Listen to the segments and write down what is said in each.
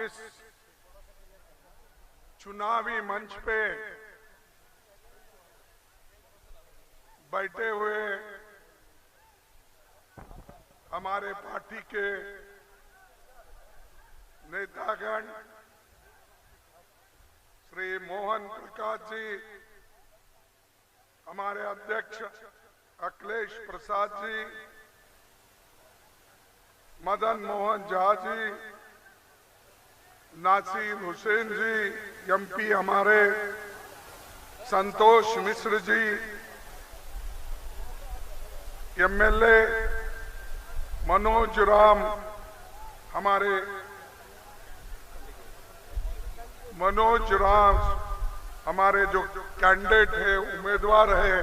इस चुनावी मंच पे बैठे हुए हमारे पार्टी के नेतागण श्री मोहन प्रकाश जी, हमारे अध्यक्ष अखिलेश प्रसाद जी, मदन मोहन झा जी, नासिर हुसैन जी, एमपी हमारे संतोष मिश्र जी, एमएलए मनोज राम, हमारे हमारे जो कैंडिडेट है, उम्मीदवार है,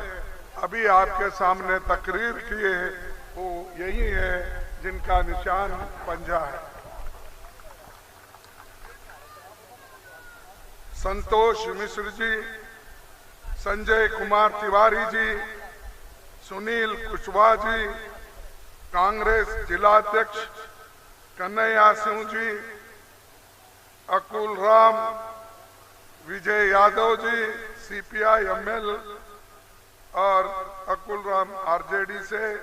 अभी आपके सामने तकरीर किए वो यही है जिनका निशान पंजा है। संतोष मिश्र जी, संजय कुमार तिवारी जी, सुनील कुशवाहा जी, कांग्रेस जिलाध्यक्ष कन्हैया सिंह जी, अकुल राम, विजय यादव जी सीपीआई एमएल और अकुल राम आरजेडी से,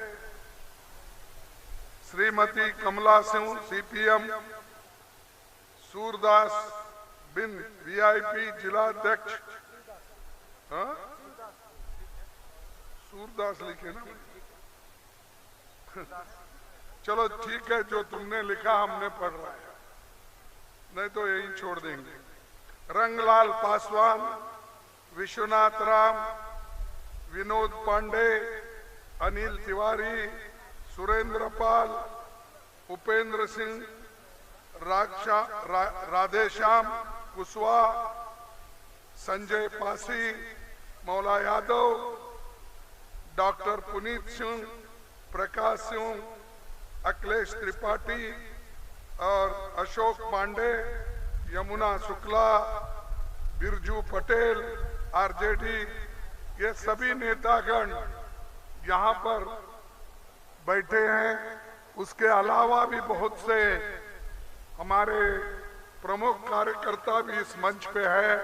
श्रीमती कमला सिंह सीपीएम, सूरदास बिन वीआईपी जिलाध्यक्ष, सूरदास लिखे ना, चलो ठीक है, जो तुमने लिखा हमने पढ़ रहा है, नहीं तो यही छोड़ देंगे। रंगलाल पासवान, विश्वनाथ राम, विनोद पांडे, अनिल तिवारी, सुरेंद्र पाल, उपेंद्र सिंह, राधेश्याम कुशवाहा, संजय पासी, मौला यादव, डॉक्टर पुनीत सिंह, प्रकाश सिंह, अखिलेश त्रिपाठी और अशोक पांडे, यमुना शुक्ला, बिरजू पटेल आरजेडी, ये सभी नेतागण यहाँ पर बैठे हैं। उसके अलावा भी बहुत से हमारे प्रमुख कार्यकर्ता भी इस मंच पे है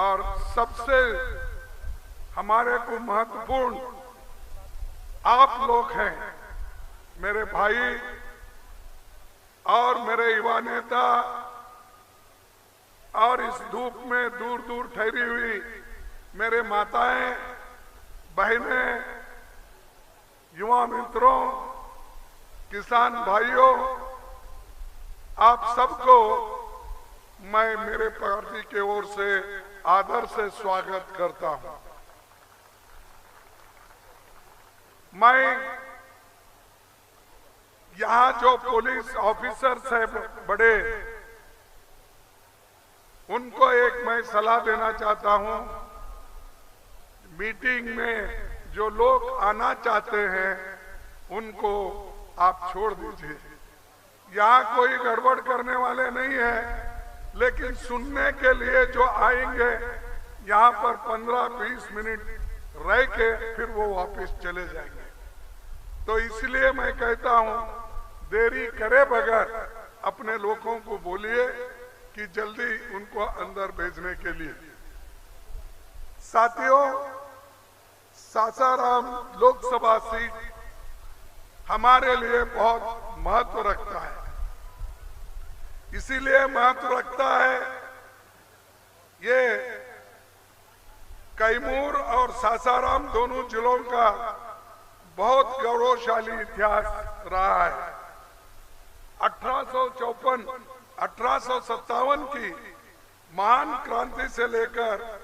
और सबसे हमारे को महत्वपूर्ण आप लोग हैं, मेरे भाई और मेरे युवा नेता, और इस धूप में दूर दूर ठहरी हुई मेरे माताएं, बहनें, युवा मित्रों, किसान भाइयों, आप सबको मैं मेरे पार्टी की ओर से आदर से स्वागत करता हूं। मैं यहाँ जो पुलिस ऑफिसर्स है बड़े, उनको एक मैं सलाह देना चाहता हूं। मीटिंग में जो लोग आना चाहते हैं उनको आप छोड़ दीजिए। यहाँ कोई गड़बड़ करने वाले नहीं है, लेकिन सुनने के लिए जो आएंगे यहाँ पर 15-20 मिनट रह के फिर वो वापस चले जाएंगे। तो इसलिए मैं कहता हूँ, देरी करे बगैर अपने लोगों को बोलिए कि जल्दी उनको अंदर भेजने के लिए। साथियों, सासाराम लोकसभा सीट हमारे लिए बहुत महत्व रखता है। इसीलिए महत्व रखता है, ये कैमूर और सासाराम दोनों जिलों का बहुत गौरवशाली इतिहास रहा है। 1857 की महान क्रांति से लेकर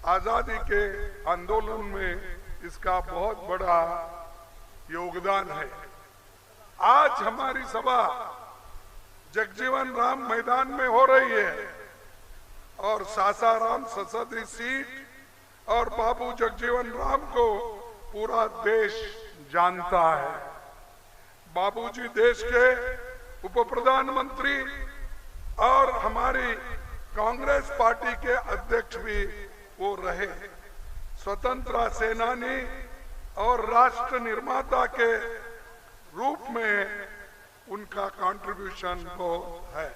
आजादी के आंदोलन में इसका बहुत बड़ा योगदान है। आज हमारी सभा जगजीवन राम मैदान में हो रही है और सासाराम संसदीय सीट और बाबू जगजीवन राम को पूरा देश जानता है। बाबूजी देश के उप प्रधानमंत्री और हमारी कांग्रेस पार्टी के अध्यक्ष भी वो रहे। स्वतंत्रता सेनानी और राष्ट्र निर्माता के रूप में उनका कंट्रीब्यूशन बहुत है।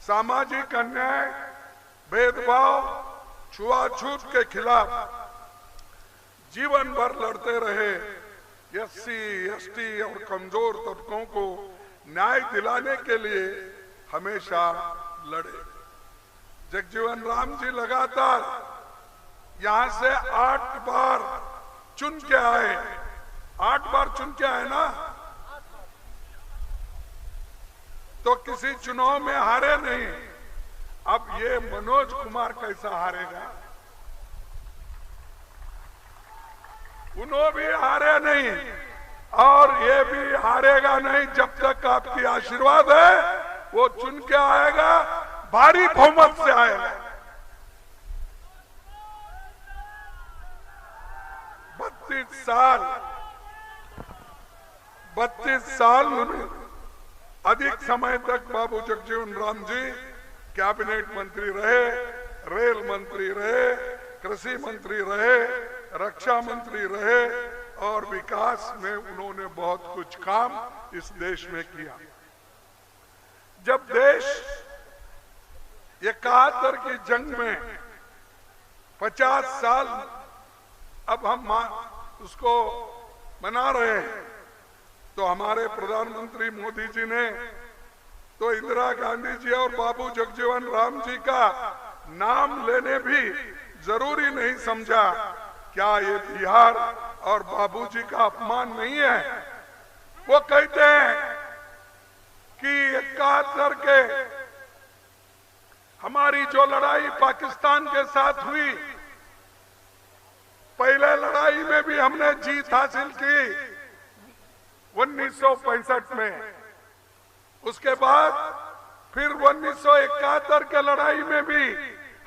सामाजिक अन्याय, भेदभाव, छुआछूत के खिलाफ जीवन भर लड़ते रहे। एससी, एसटी और कमजोर तबकों को न्याय दिलाने के लिए हमेशा लड़े। जगजीवन राम जी लगातार यहां से 8 बार चुन के आए। 8 बार चुन के आए ना, तो किसी चुनाव में हारे नहीं। अब ये मनोज कुमार कैसा हारेगा? उन्होंने भी हारे नहीं और ये भी हारेगा नहीं जब तक आपकी आशीर्वाद है। वो चुन के आएगा, भारी बहुमत से आएगा। 32 साल अधिक समय तक बाबू जगजीवन राम जी कैबिनेट मंत्री रहे, रेल मंत्री रहे, कृषि मंत्री रहे, रक्षा मंत्री रहे और विकास में उन्होंने बहुत कुछ काम इस देश में किया। जब देश 71 की जंग में 50 साल अब हम उसको मना रहे हैं, तो हमारे प्रधानमंत्री मोदी जी ने तो इंदिरा गांधी जी और बाबू जगजीवन राम जी का नाम लेने भी जरूरी नहीं समझा। क्या ये बिहार और बाबूजी का अपमान नहीं है? वो कहते हैं कि 71 के हमारी जो लड़ाई पाकिस्तान के साथ हुई, पहले लड़ाई में भी हमने जीत हासिल की 1965 में। उसके बाद फिर 1971 के लड़ाई में भी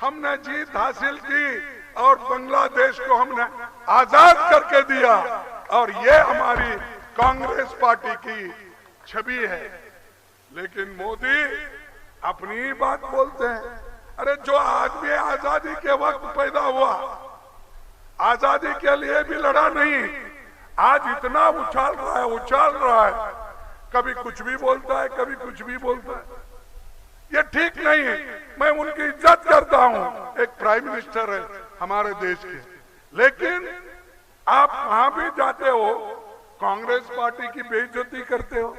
हमने जीत हासिल की और बांग्लादेश को हमने आजाद करके दिया। और ये हमारी कांग्रेस पार्टी की छवि है। लेकिन मोदी अपनी ही बात बोलते हैं। अरे जो आदमी आजादी के वक्त पैदा हुआ, आजादी के लिए भी लड़ा नहीं, आज इतना उछाल रहा है, कभी कुछ भी बोलता है, कभी कुछ भी बोलता है। ये ठीक नहीं है। मैं उनकी इज्जत करता हूं, एक प्राइम मिनिस्टर है हमारे देश के, लेकिन आप कहां भी जाते हो कांग्रेस पार्टी की बेइज्जती करते हो,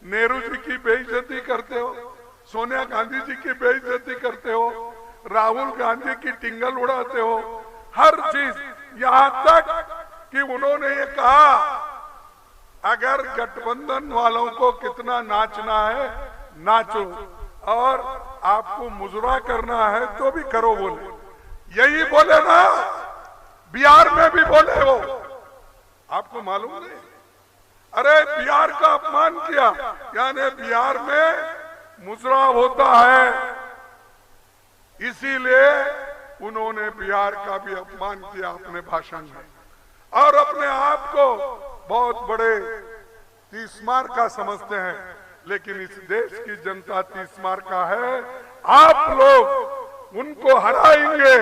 नेहरू जी की बेइज्जती करते हो, सोनिया गांधी जी की बेइज्जती करते हो, राहुल गांधी की टिंगल उड़ाते हो, हर चीज। यहां तक कि उन्होंने ये कहा अगर गठबंधन वालों को कितना नाचना है नाचो और आपको मुजरा करना है तो भी करो, बोले। यही बोले ना, बिहार में भी बोले वो, आपको मालूम नहीं? अरे बिहार का अपमान किया, यानी बिहार में मुजरा होता है, इसीलिए उन्होंने बिहार का भी अपमान किया अपने भाषण में और अपने आप को बहुत बड़े तीसमार का समझते हैं। लेकिन इस देश की जनता तीसमार का है। आप लोग उनको हराएंगे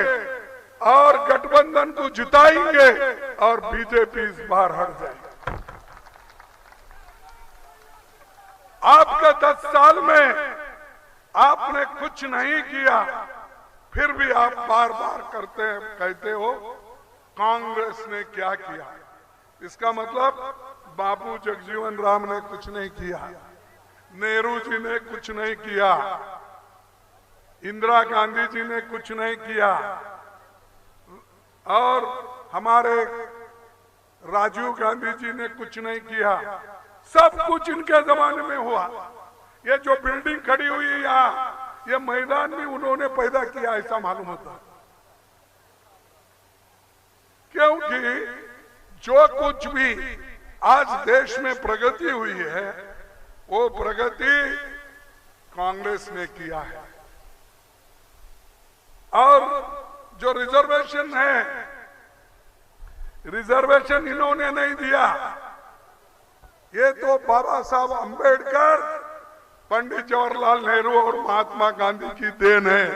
और गठबंधन को जिताएंगे और बीजेपी इस बार हट जाएगी। आपके 10 साल में आपने कुछ नहीं किया, फिर भी आप बार बार कहते हो कांग्रेस ने क्या किया। इसका मतलब बाबू जगजीवन राम ने कुछ नहीं किया, नेहरू जी ने कुछ नहीं किया, इंदिरा गांधी जी ने कुछ नहीं किया और हमारे राजीव गांधी जी ने कुछ नहीं किया। सब कुछ इनके जमाने में हुआ। ये जो बिल्डिंग खड़ी हुई है यहाँ, ये मैदान भी उन्होंने पैदा किया, ऐसा मालूम होता। क्योंकि जो कुछ भी आज देश में प्रगति हुई है, वो प्रगति कांग्रेस ने किया है। और जो रिजर्वेशन है, रिजर्वेशन इन्होंने नहीं दिया। ये तो बाबा साहब अंबेडकर, पंडित जवाहरलाल नेहरू और महात्मा गांधी की देन है।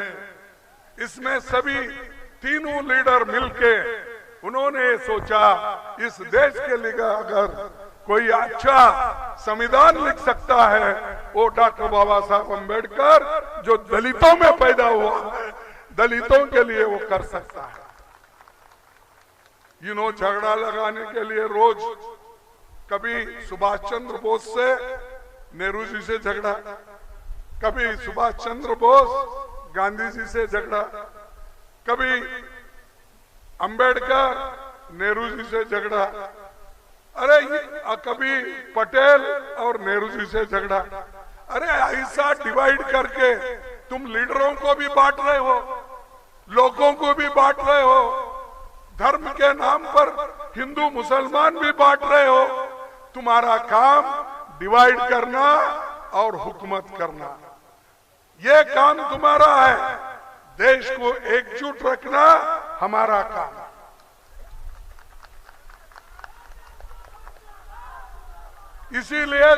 इसमें सभी तीनों लीडर मिलके उन्होंने सोचा इस देश के लिए अगर कोई अच्छा संविधान लिख सकता है वो डॉक्टर बाबा साहब अम्बेडकर, जो दलितों में पैदा हुआ है, दलितों के लिए वो कर सकता है। झगड़ा लगाने के लिए रोज कभी सुभाष चंद्र बोस से नेहरू जी से झगड़ा, कभी सुभाष चंद्र बोस गांधी जी से झगड़ा, कभी अंबेडकर नेहरू जी से झगड़ा, अरे कभी पटेल और नेहरू जी से झगड़ा। अरे ऐसा डिवाइड करके तुम लीडरों को भी बांट रहे हो, लोगों को भी बांट रहे हो, धर्म के नाम पर हिंदू मुसलमान भी बांट रहे हो। तुम्हारा काम डिवाइड करना और हुकूमत करना, ये काम तुम्हारा है। देश को एकजुट रखना हमारा काम है। इसीलिए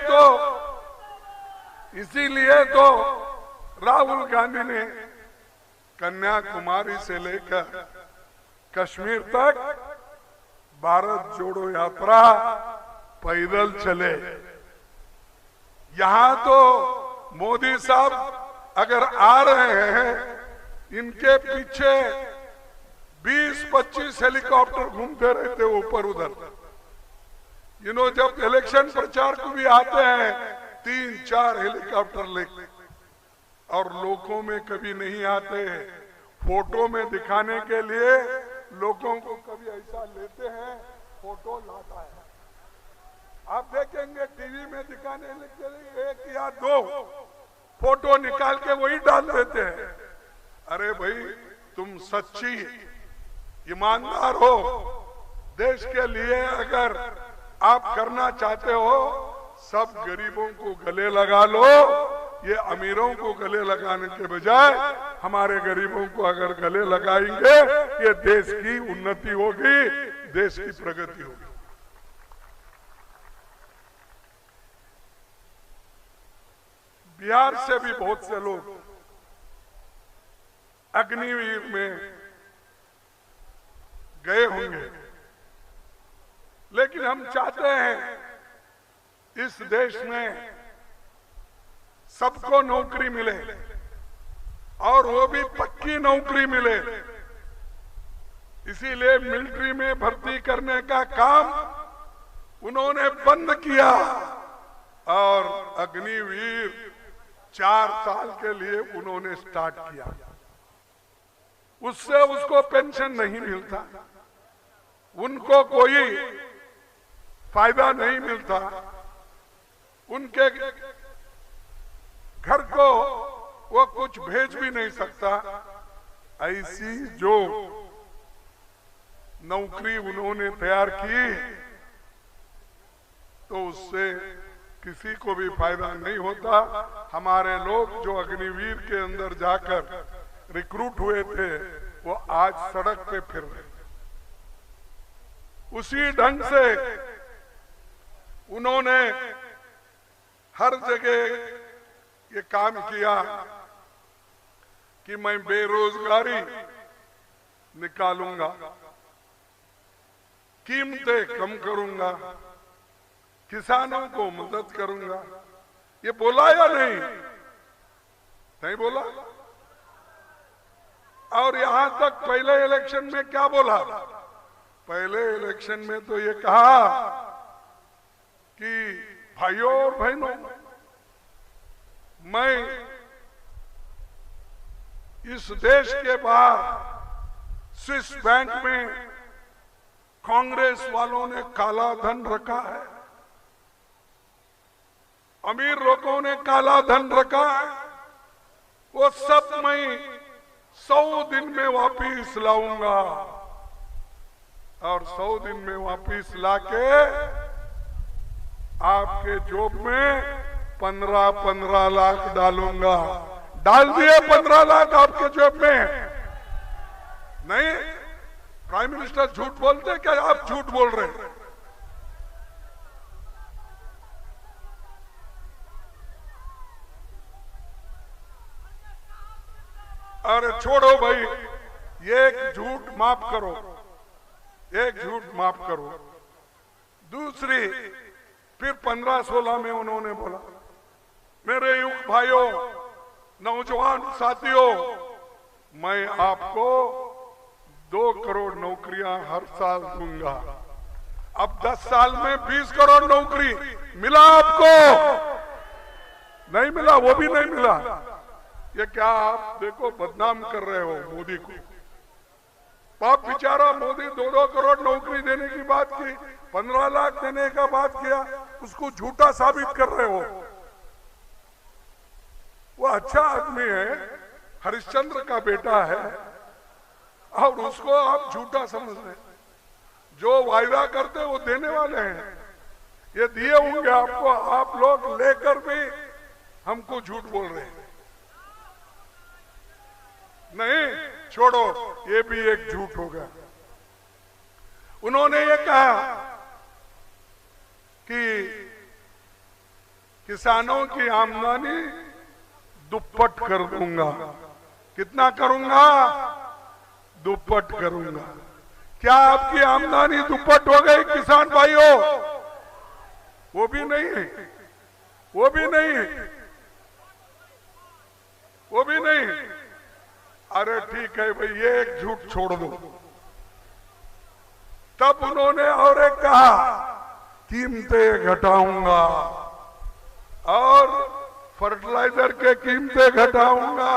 तो राहुल गांधी ने कन्याकुमारी से लेकर कश्मीर तक भारत जोड़ो यात्रा पैदल चले। यहां तो मोदी साहब अगर आ रहे हैं, इनके पीछे 20-25 हेलीकॉप्टर घूमते रहते ऊपर उधर। जब इलेक्शन प्रचार को भी आते हैं 3-4 हेलीकॉप्टर लेके, और लोगों में कभी नहीं आते, फोटो में दिखाने के लिए लोगों को कभी ऐसा लेते हैं, फोटो लाता है। आप देखेंगे टीवी में दिखाने के लिए 1 या 2 फोटो निकाल के वही डाल देते हैं। अरे भाई, तुम सच्ची ईमानदार हो, देश के लिए अगर आप करना चाहते हो, सब गरीबों को गले लगा लो। ये अमीरों को गले लगाने के बजाय हमारे गरीबों को अगर गले लगाएंगे, ये देश की उन्नति होगी, देश की प्रगति होगी। बिहार से भी बहुत से लोग अग्निवीर में गए होंगे, लेकिन हम चाहते हैं इस देश में सबको नौकरी मिले, और वो भी पक्की नौकरी मिले। इसीलिए मिलिट्री में भर्ती करने का काम उन्होंने बंद किया, और अग्निवीर 4 साल के लिए उन्होंने स्टार्ट किया। उससे उसको पेंशन नहीं मिलता, उनको कोई फायदा नहीं मिलता, उनके घर को वो कुछ भेज भी नहीं सकता। ऐसी जो नौकरी उन्होंने तैयार की, तो उससे किसी को भी फायदा नहीं होता। हमारे लोग जो अग्निवीर के अंदर जाकर रिक्रूट हुए थे, वो आज सड़क पे फिर रहे। उसी ढंग से उन्होंने हर जगह ये काम किया कि मैं बेरोजगारी निकालूंगा, कीमतें कम करूंगा, किसानों को मदद करूंगा। ये बोला या नहीं? नहीं बोला। और यहां तक पहले इलेक्शन में क्या बोला? पहले इलेक्शन में तो ये कहा कि भाइयों और बहनों, मैं इस देश के बाहर स्विस बैंक में कांग्रेस वालों ने काला धन रखा है, अमीर लोगों ने काला धन रखा है, वो सब मैं 100 दिन में वापिस लाऊंगा। और 100 दिन में वापिस लाके आपके जेब में 15-15 लाख डालूंगा। डाल दिए 15 लाख आपके जेब में? नहीं। प्राइम मिनिस्टर झूठ बोलते क्या? आप झूठ बोल रहे हैं। अरे छोड़ो भाई, एक झूठ माफ करो, एक झूठ माफ करो। दूसरी, फिर 15-16 में उन्होंने बोला, मेरे युग भाइयों, नौजवान साथियों, मैं आपको 2 करोड़ नौकरियां हर साल दूंगा। अब 10 साल में 20 करोड़ नौकरी मिला आपको? नहीं मिला, वो भी नहीं मिला। ये क्या आप देखो बदनाम कर रहे हो मोदी को। बाप बेचारा मोदी 2-2 करोड़ नौकरी देने की बात की, 15 लाख देने का बात किया, उसको झूठा साबित कर रहे हो। वो अच्छा आदमी है, हरिश्चंद्र का बेटा है, और उसको आप झूठा समझ रहे। जो वायदा करते वो देने वाले हैं। ये दिए होंगे आपको, आप लोग लेकर भी हमको झूठ बोल रहे हैं। नहीं, छोड़ो, ये भी एक झूठ होगा। उन्होंने ये कहा कि किसानों की आमदनी दुप्पट कर दूंगा। कितना करूंगा? दुप्पट करूंगा। क्या आपकी आमदनी दुप्पट हो गई किसान भाइयों? वो भी नहीं है, वो भी नहीं है, वो भी नहीं। अरे ठीक है भाई, ये एक झूठ छोड़ दो। तब उन्होंने और एक कहा, कीमतें घटाऊंगा और फर्टिलाइजर के कीमतें घटाऊंगा।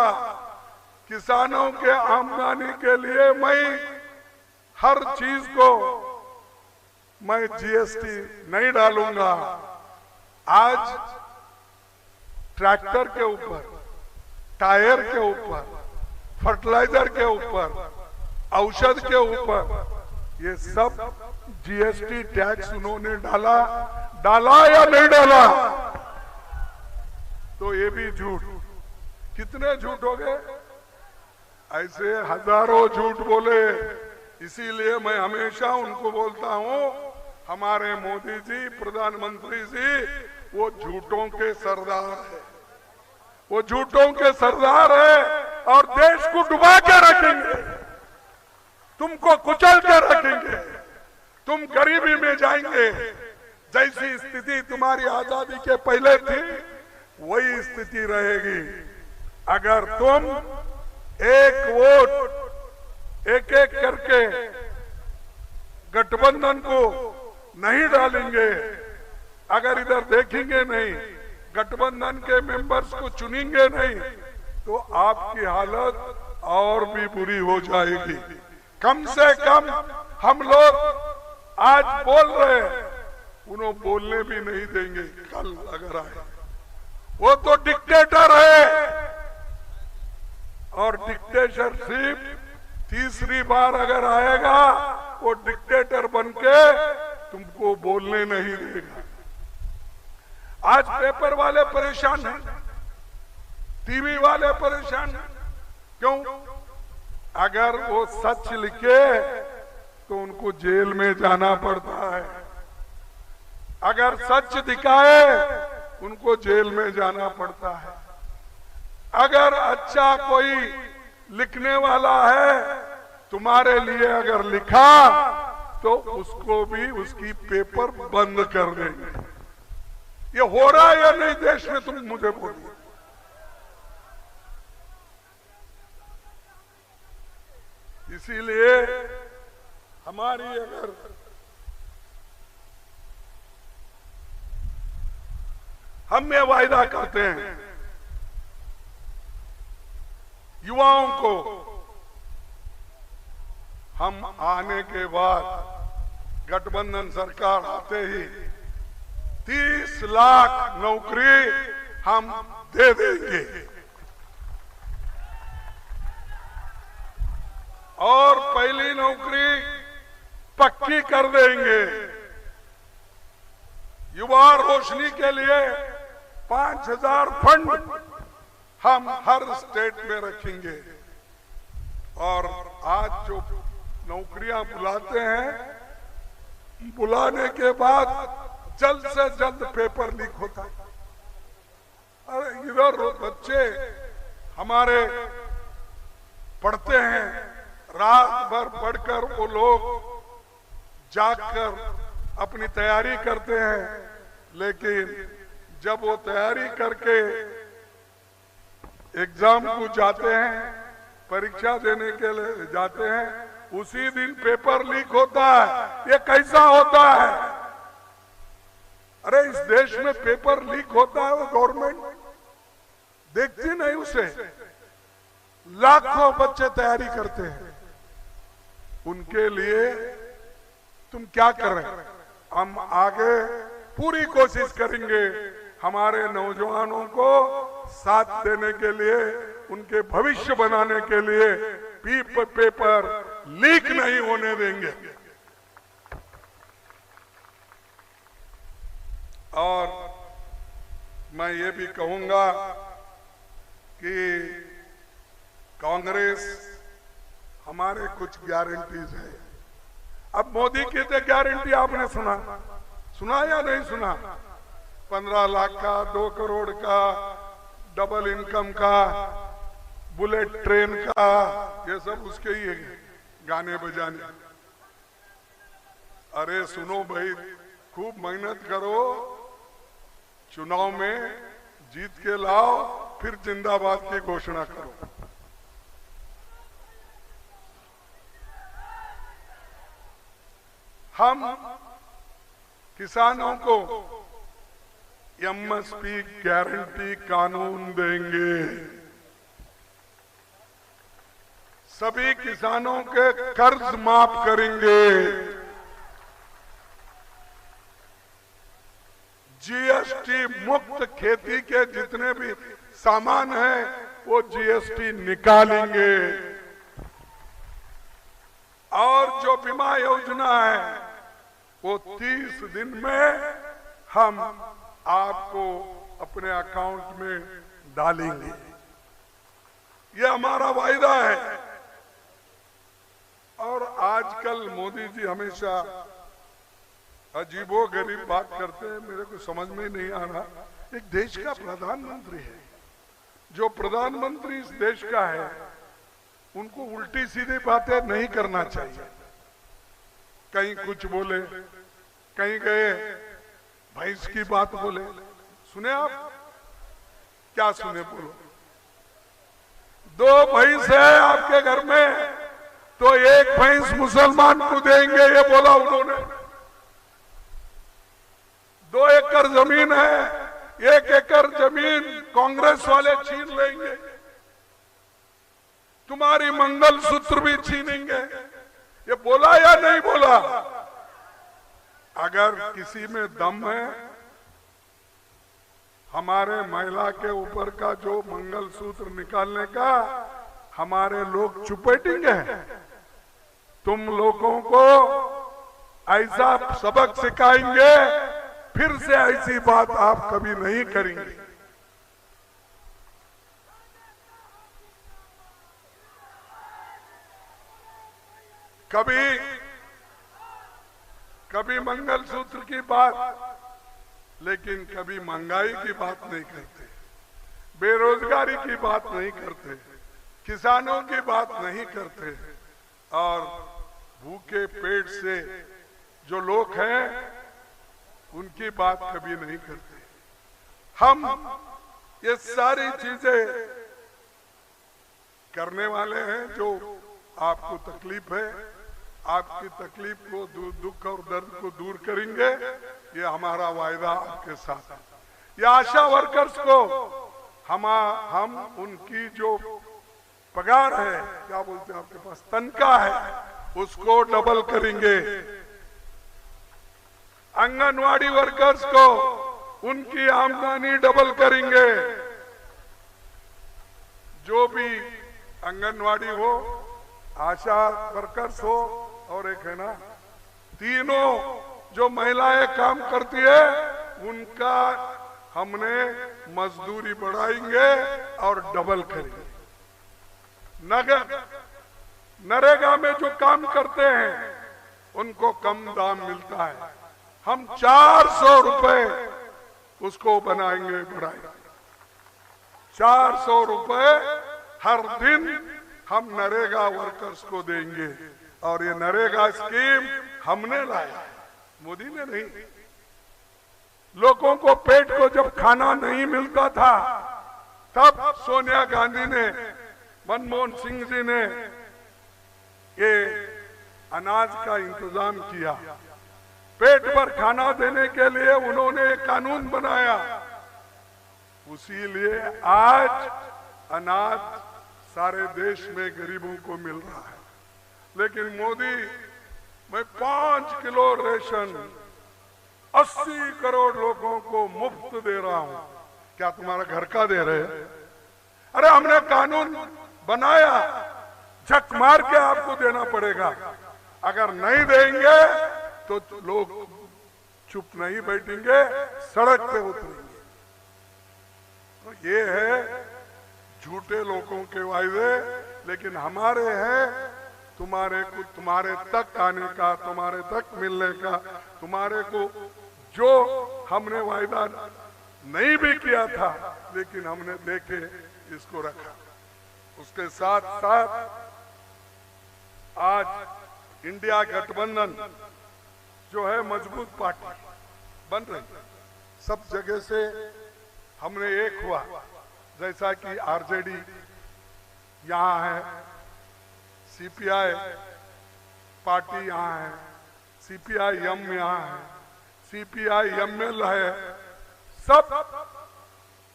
किसानों के आमदनी के लिए मैं हर चीज को मैं जीएसटी नहीं डालूंगा। आज ट्रैक्टर के ऊपर, टायर के ऊपर, फर्टिलाइजर के ऊपर, औषध के ऊपर, ये सब जीएसटी टैक्स उन्होंने डाला या नहीं डाला? तो ये भी झूठ। कितने झूठ हो गए? ऐसे हजारों झूठ बोले। इसीलिए मैं हमेशा उनको बोलता हूं, हमारे मोदी जी, प्रधानमंत्री जी, वो झूठों के सरदार है। वो झूठों के सरदार है और देश को डुबा के रखेंगे, तुमको कुचल के रखेंगे, तुम गरीबी में जाएंगे। जैसी स्थिति तुम्हारी आजादी के पहले थी, वही स्थिति रहेगी। अगर तुम एक वोट एक एक करके गठबंधन को नहीं डालेंगे, अगर इधर देखेंगे नहीं, गठबंधन के मेंबर्स को चुनेंगे नहीं, तो आपकी हालत और भी बुरी हो जाएगी। कम से कम हम लोग आज बोल रहे हैं, उन्हें बोलने भी नहीं देंगे कल अगर आए। वो तो डिक्टेटर है, और डिक्टेटरशिप तीसरी बार अगर आएगा, वो डिक्टेटर बनके तुमको बोलने नहीं देगा। आज पेपर वाले परेशान हैं, टीवी वाले परेशान हैं। क्यों? अगर वो सच लिखे तो उनको जेल में जाना पड़ता है, अगर सच दिखाए उनको जेल में जाना पड़ता है। अगर अच्छा कोई लिखने वाला है तुम्हारे लिए अगर लिखा, तो उसको भी उसकी पेपर बंद कर देंगे। ये हो रहा है या नहीं देश में? तुम मुझे बोलिए। इसीलिए हमारी अगर हम ये वायदा करते हैं युवाओं को, हम आने के बाद गठबंधन सरकार आते ही 30 लाख नौकरी हम दे देंगे, और पहली नौकरी पक्की कर देंगे। युवा रोशनी के लिए 5000 फंड हम हर स्टेट में रखेंगे। और आज जो नौकरियां बुलाते हैं, बुलाने के बाद जल्द से जल्द पेपर लीक होता है। अरे इधर बच्चे हमारे पढ़ते हैं, रात भर पढ़कर वो लोग जागकर अपनी तैयारी करते हैं, लेकिन जब वो तैयारी करके एग्जाम को जाते हैं, परीक्षा देने के लिए जाते हैं, उसी दिन पेपर लीक होता है। ये कैसा होता है? अरे इस देश में पेपर लीक होता है, वो गवर्नमेंट देखती नहीं उसे। लाखों बच्चे तैयारी करते हैं, उनके लिए तुम क्या कर रहे हैं? हम आगे पूरी कोशिश करेंगे हमारे नौजवानों को साथ देने के लिए, उनके भविष्य बनाने के लिए पेपर लीक नहीं होने देंगे। और मैं ये भी कहूंगा कि कांग्रेस हमारे कुछ गारंटीज है। अब मोदी की तो गारंटी आपने सुना या नहीं सुना? 15 लाख का, 2 करोड़ का, डबल इनकम का, बुलेट ट्रेन का, ये सब उसके ही है गाने बजाने। अरे सुनो भाई, खूब मेहनत करो, चुनाव में जीत के लाओ, फिर जिंदाबाद की घोषणा करो। हम किसानों को एमएसपी गारंटी कानून देंगे। सभी किसानों के कर्ज माफ करेंगे। जीएसटी मुक्त खेती के जितने भी सामान हैं वो जीएसटी निकालेंगे। और जो बीमा योजना है वो 30 दिन में हम आपको अपने अकाउंट में डालेंगे। ये हमारा वायदा है। और आजकल मोदी जी हमेशा अजीबो गरीब बात करते हैं, मेरे को समझ में नहीं आ रहा। एक देश का प्रधानमंत्री है, जो प्रधानमंत्री इस देश का है, उनको उल्टी सीधी बातें नहीं करना चाहिए। कहीं कुछ बोले, कहीं गए भैंस की बात बोले। सुने आप? क्या सुने? बोलो। 2 भैंस है आपके घर में, तो 1 भैंस मुसलमान को देंगे, ये बोला उन्होंने। 2 एकड़ जमीन है, 1 एकड़ जमीन कांग्रेस वाले छीन लेंगे, तुम्हारी मंगलसूत्र भी छीनेंगे। ये बोला या नहीं बोला? अगर किसी में दम है, हमारे महिला के ऊपर का जो मंगलसूत्र निकालने का, हमारे लोग चुपेटेंगे। तुम लोगों को ऐसा सबक सिखाएंगे, फिर से ऐसी बात आप कभी नहीं करेंगे। कभी मंगलसूत्र की बात, लेकिन कभी महंगाई की बात नहीं करते, बेरोजगारी की बात नहीं करते, किसानों की बात नहीं करते, और भूखे पेट से जो लोग हैं उनकी बात कभी नहीं करते। हम ये सारी चीजें करने वाले हैं। जो आपको तकलीफ है, आपकी तकलीफ को, दुख और दर्द को दूर करेंगे। ये हमारा वायदा आपके साथ है। ये आशा वर्कर्स को हम उनकी जो पगार है, क्या बोलते हैं आपके पास, तनख्वाह है, उसको डबल करेंगे। आंगनवाड़ी वर्कर्स को उनकी आमदनी डबल करेंगे। जो भी आंगनवाड़ी हो, आशा वर्कर्स हो, और एक है ना, तीनों जो महिलाएं काम करती है, उनका हमने मजदूरी बढ़ाएंगे और डबल करेंगे। नरेगा में जो काम करते हैं उनको कम दाम मिलता है, हम 400 रुपए उसको बनाएंगे, बढ़ाएंगे। 400 रुपए हर दिन हम नरेगा वर्कर्स को देंगे। और ये नरेगा स्कीम हमने लाया, मोदी ने नहीं। लोगों को पेट को जब खाना नहीं मिलता था तब सोनिया गांधी ने, मनमोहन सिंह जी ने ये अनाज का इंतजाम किया। पेट भर खाना देने के लिए उन्होंने एक कानून बनाया। उसीलिए आज अनाज सारे देश में गरीबों को मिल रहा है। लेकिन मोदी, मैं 5 किलो रेशन 80 करोड़ लोगों को मुफ्त दे रहा हूं। क्या तुम्हारा घर का दे रहे? अरे हमने कानून बनाया, झक मार के आपको देना पड़ेगा। अगर नहीं देंगे तो लोग चुप नहीं बैठेंगे, सड़क पे उतरेंगे। तो ये है झूठे लोगों के वायदे, लेकिन हमारे हैं तुम्हारे को, तुम्हारे तक आने का, तुम्हारे तक मिलने का। तुम्हारे को जो हमने वायदा नहीं भी किया था, लेकिन हमने देखे इसको रखा। उसके साथ साथ आज इंडिया गठबंधन जो है मजबूत पार्टी बन रही, सब जगह से हमने एक हुआ। जैसा कि आरजेडी यहाँ है, सीपीआई पार्टी यहाँ है, सीपीआईएम यहाँ है, सीपीआईएमएल है, सब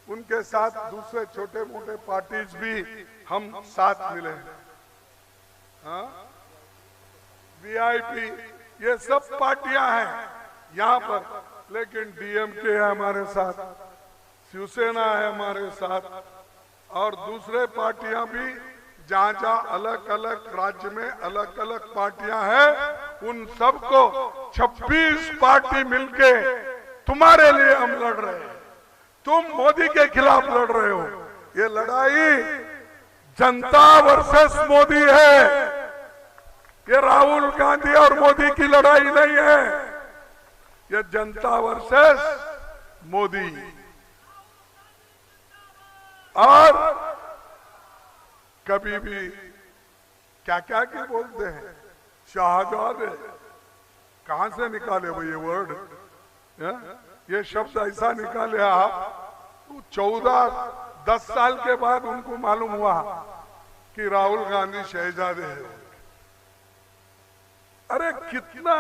उनके साथ दूसरे छोटे मोटे पार्टीज भी हम साथ मिले हैं। हाँ, वीआईपी, ये सब पार्टियां हैं यहाँ पर, लेकिन डीएमके है हमारे साथ, शिवसेना है हमारे साथ, और दूसरे पार्टियां भी जहाँ जहाँ अलग अलग राज्य में अलग अलग पार्टियां हैं, उन सबको 26 पार्टी मिलके तुम्हारे लिए हम लड़ रहे हैं। तुम मोदी के खिलाफ लड़ रहे हो। ये लड़ाई जनता वर्सेस मोदी है। ये राहुल गांधी और मोदी की लड़ाई नहीं है, ये जनता वर्सेस मोदी। और कभी भी क्या क्या के बोलते हैं, शाहजादे, कहां से निकाले वो ये वर्ड, ये शब्द ऐसा निकाले आप। 14-10 साल के बाद उनको मालूम हुआ कि राहुल गांधी शहजादे हैं। अरे कितना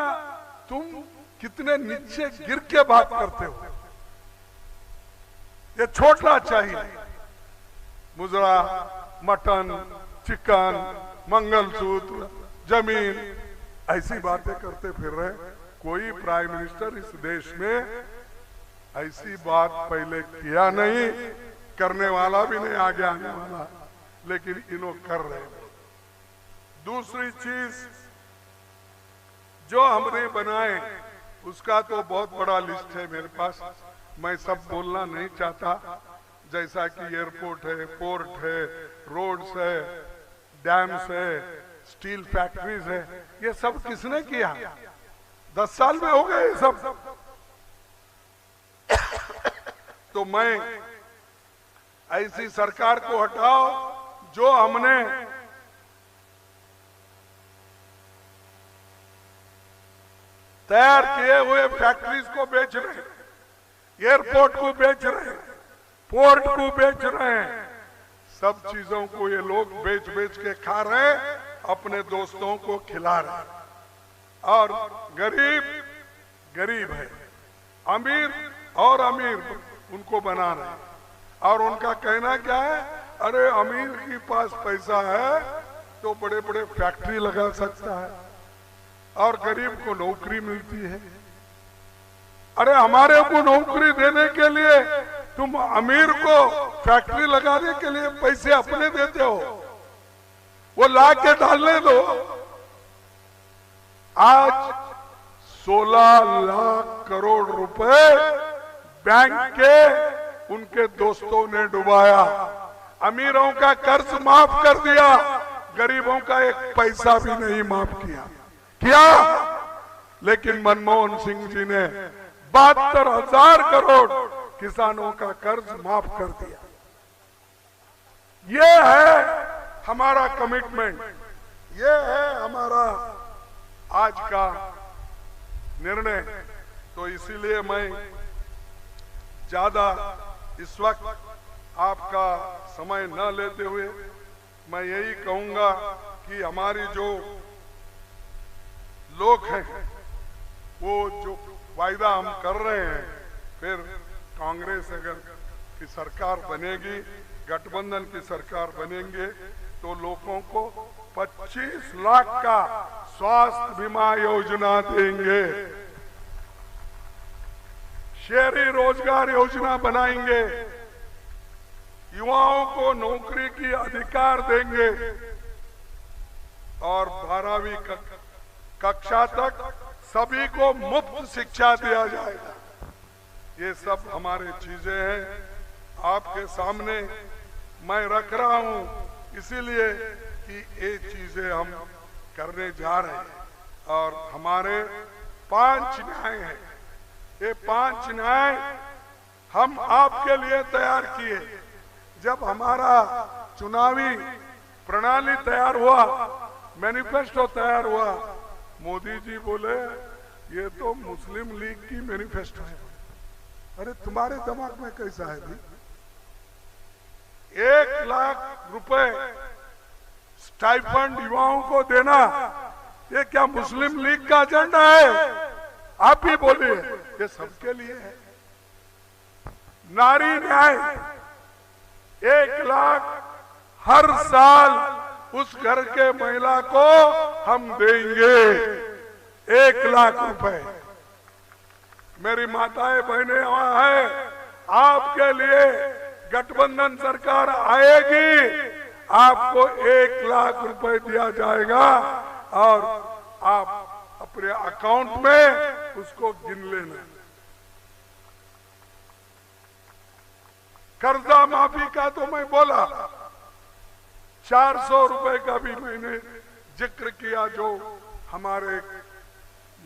तुम कितने नीचे गिर के बात करते हो। ये छोड़ना चाहिए। मुजरा, मटन, चिकन, मंगलसूत्र, जमीन, ऐसी बातें करते फिर रहे। कोई प्राइम मिनिस्टर इस देश में ऐसी बात पहले किया नहीं, करने वाला भी नहीं, आगे आने वाला, लेकिन इन्हों कर रहे हैं। दूसरी चीज जो हमने बनाए उसका तो बहुत बड़ा लिस्ट है मेरे पास, मैं सब बोलना नहीं चाहता। जैसा कि एयरपोर्ट है, पोर्ट है, रोड्स है, डैम्स है, स्टील फैक्ट्रीज है, ये सब किसने किया? 10 साल में हो गए ये सब। तो मैं ऐसी सरकार को हटाओ जो हमने तैयार किए हुए फैक्ट्रीज को बेच रहे हैं, एयरपोर्ट को बेच रहे हैं, पोर्ट को बेच रहे हैं। सब चीजों को ये लोग बेच बेच के खा रहे हैं, अपने दोस्तों को खिला रहे हैं। और गरीब गरीब है, अमीर और अमीर उनको बना रहे हैं। और उनका कहना क्या है? अरे अमीर के पास पैसा है तो बड़े बड़े फैक्ट्री लगा सकता है और गरीब को नौकरी मिलती है। अरे हमारे को नौकरी देने के लिए तुम अमीर को फैक्ट्री लगाने के लिए पैसे अपने देते हो, वो ला के डालने दो। आज 16 लाख करोड़ रुपए बैंक के उनके दोस्तों ने डुबाया। अमीरों का कर्ज माफ कर दिया, गरीबों का एक पैसा भी नहीं माफ किया। लेकिन मनमोहन सिंह जी ने 72,000 करोड़ किसानों का कर्ज माफ कर दिया। ये है हमारा कमिटमेंट, ये है हमारा आज का निर्णय। तो इसीलिए मैं ज्यादा इस वक्त आपका समय न लेते हुए मैं यही कहूंगा कि हमारी जो लोग हैं वो जो वायदा हम कर रहे हैं, फिर कांग्रेस अगर की सरकार बनेगी, गठबंधन की सरकार बनेंगे तो लोगों को 25 लाख का स्वास्थ्य बीमा योजना देंगे, शहरी रोजगार योजना बनाएंगे, युवाओं को नौकरी की अधिकार देंगे और 12वीं कक्षा तक सभी को मुफ्त शिक्षा दिया जाएगा। ये सब हमारे चीजें हैं, आपके सामने मैं रख रहा हूं, इसीलिए कि ये चीजें हम करने जा रहे हैं। और हमारे 5 न्याय हैं, ये 5 न्याय हम आपके लिए तैयार किए। जब हमारा चुनावी प्रणाली तैयार हुआ, मैनिफेस्टो तैयार हुआ, मोदी जी बोले ये तो मुस्लिम लीग की मैनिफेस्टो है। अरे तुम्हारे दिमाग में कैसा है भाई? 1 लाख रुपए स्टाइफंड युवाओं को देना, ये क्या मुस्लिम लीग का एजेंडा है? आप ही बोलिए, ये सबके लिए है। नारी न्याय, 1 लाख हर साल उस घर के महिला को हम देंगे, 1 लाख रुपए। मेरी माताएं बहनें वहां है, आपके लिए गठबंधन सरकार आएगी, आपको 1 लाख रुपए दिया जाएगा और आप अपने अकाउंट में उसको गिन लेना। कर्जा माफी का तो मैं बोला, 400 रुपए का भी मैंने जिक्र किया, जो हमारे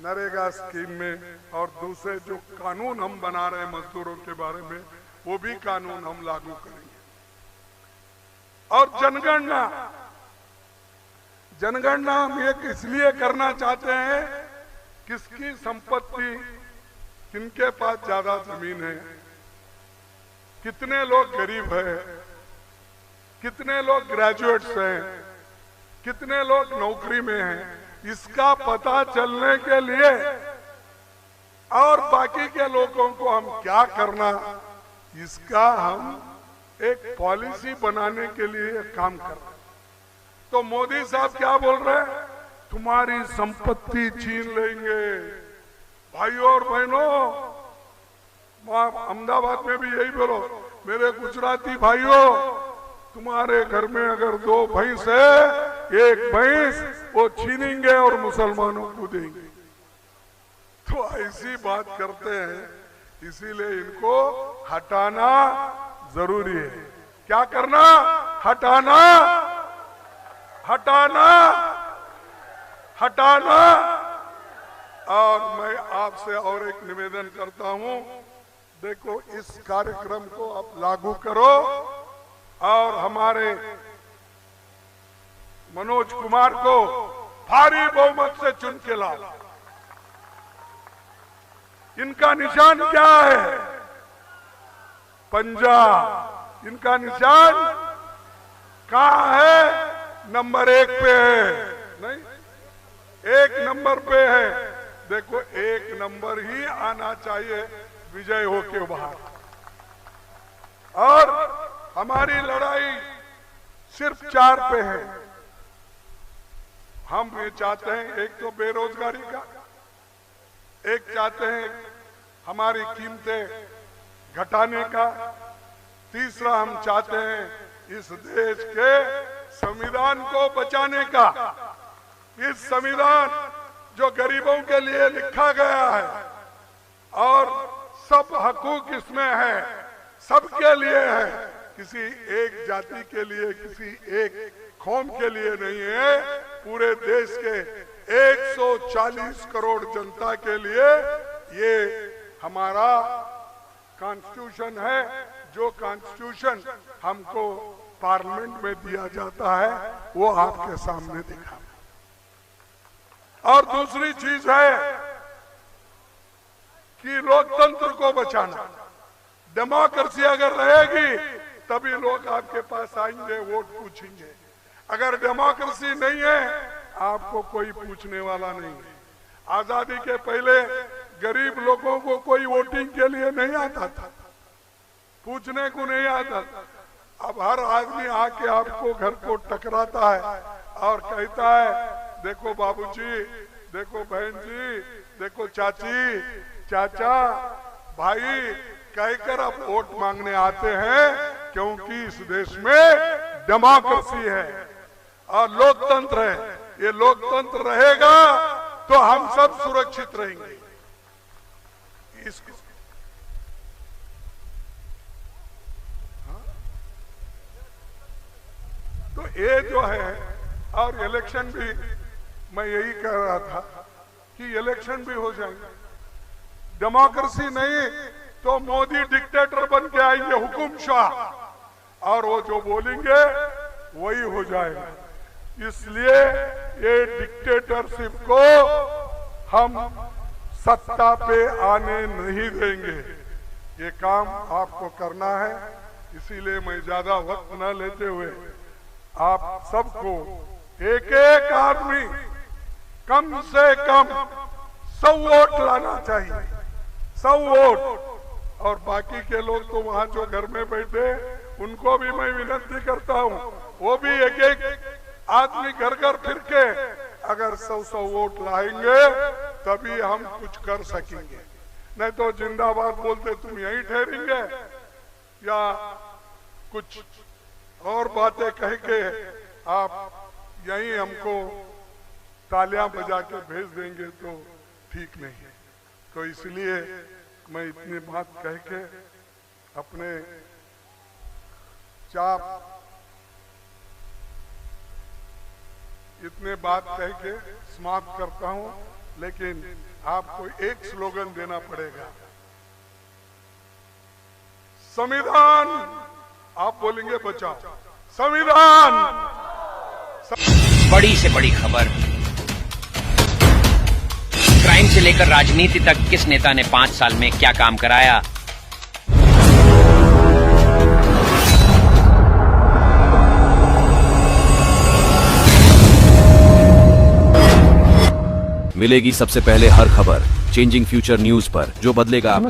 नरेगा स्कीम में और दूसरे जो कानून हम बना रहे हैं मजदूरों के बारे में, वो भी कानून हम लागू करेंगे। और जनगणना हम एक इसलिए करना चाहते हैं, किसकी संपत्ति, किनके पास ज्यादा जमीन है, कितने लोग गरीब हैं, कितने लोग ग्रेजुएट्स हैं, कितने लोग नौकरी में हैं, इसका पता चलने के लिए और बाकी के लोगों को हम क्या करना, इसका हम एक पॉलिसी बनाने के लिए काम कर रहे हैं। तो मोदी साहब क्या बोल रहे हैं? तुम्हारी संपत्ति छीन लेंगे। भाइयों और बहनों, अहमदाबाद में भी यही बोलो, मेरे गुजराती भाइयों, तुम्हारे घर में अगर 2 भैंस है, 1 भैंस वो छीनेंगे और मुसलमानों को देंगे। तो ऐसी बात करते हैं, इसीलिए इनको हटाना जरूरी है। क्या करना? हटाना, हटाना, हटाना। और मैं आपसे और एक निवेदन करता हूं, देखो इस कार्यक्रम को आप लागू करो और हमारे मनोज कुमार को भारी बहुमत से चुन के लाओ। इनका निशान क्या है? पंजा। इनका निशान कहां है? नंबर 1 पे है, नहीं 1 नंबर पे है। देखो 1 नंबर ही आना चाहिए विजय होके बाहर। और हमारी लड़ाई सिर्फ 4 पे है। हम ये चाहते हैं, एक तो बेरोजगारी का, एक चाहते हैं हमारी कीमतें घटाने का, तीसरा हम चाहते हैं इस देश के संविधान को बचाने का। इस संविधान जो गरीबों के लिए लिखा गया है और सब हकूक इसमें है, सबके लिए है, किसी एक जाति के लिए, किसी एक कौम के लिए नहीं है, पूरे देश के 140 करोड़ जनता के लिए ये हमारा कॉन्स्टिट्यूशन है। जो कॉन्स्टिट्यूशन हमको पार्लियामेंट में दिया जाता है वो आपके सामने दिखा। और दूसरी चीज है कि लोकतंत्र को बचाना, डेमोक्रेसी अगर रहेगी तभी लोग आपके पास आएंगे, वोट पूछेंगे। अगर डेमोक्रेसी नहीं है आपको कोई पूछने वाला नहीं है। आजादी के पहले गरीब लोगों को कोई वोटिंग के लिए नहीं आता था, पूछने को नहीं आता था। अब हर आदमी आके आपको घर को टकराता है और कहता है देखो बाबूजी, देखो बहन जी, देखो चाची, चाचा, भाई, कहकर अब वोट मांगने आते हैं, क्योंकि इस देश में डेमोक्रेसी है और लोकतंत्र है। ये लोकतंत्र रहेगा तो हम सब सुरक्षित रहेंगे। इसको तो ये जो है, और इलेक्शन भी मैं यही कह रहा था कि इलेक्शन भी हो जाएंगे। डेमोक्रेसी नहीं तो मोदी डिक्टेटर बन के आएंगे, हुकुमशाह, और वो जो बोलेंगे वही हो जाएगा। इसलिए ये डिक्टेटरशिप को हम सत्ता पे आने नहीं देंगे। ये काम आपको करना है। इसीलिए मैं ज्यादा वक्त न लेते हुए आप सबको एक एक आदमी कम से कम 100 वोट लाना चाहिए, 100 वोट। और बाकी के लोग तो वहां जो घर में बैठे उनको भी मैं विनती करता हूं, वो भी एक एक आदमी घर घर फिर के अगर 100 वोट लाएंगे तभी हम कुछ कर सकेंगे। नहीं तो जिंदाबाद बोलते तुम यहीं ठहरेंगे या कुछ और बातें कह के आप यहीं हमको तालियां बजा के भेज देंगे तो ठीक नहीं है। तो इसलिए मैं इतनी बात कह के अपने इतने बात कह के समाप्त करता हूं। लेकिन आपको एक स्लोगन देना पड़ेगा, संविधान। आप बोलेंगे बचाओ संविधान। बड़ी से बड़ी खबर, क्राइम से लेकर राजनीति तक किस नेता ने 5 साल में क्या काम कराया। मिलेगी सबसे पहले हर खबर चेंजिंग फ्यूचर न्यूज पर, जो बदलेगा आपका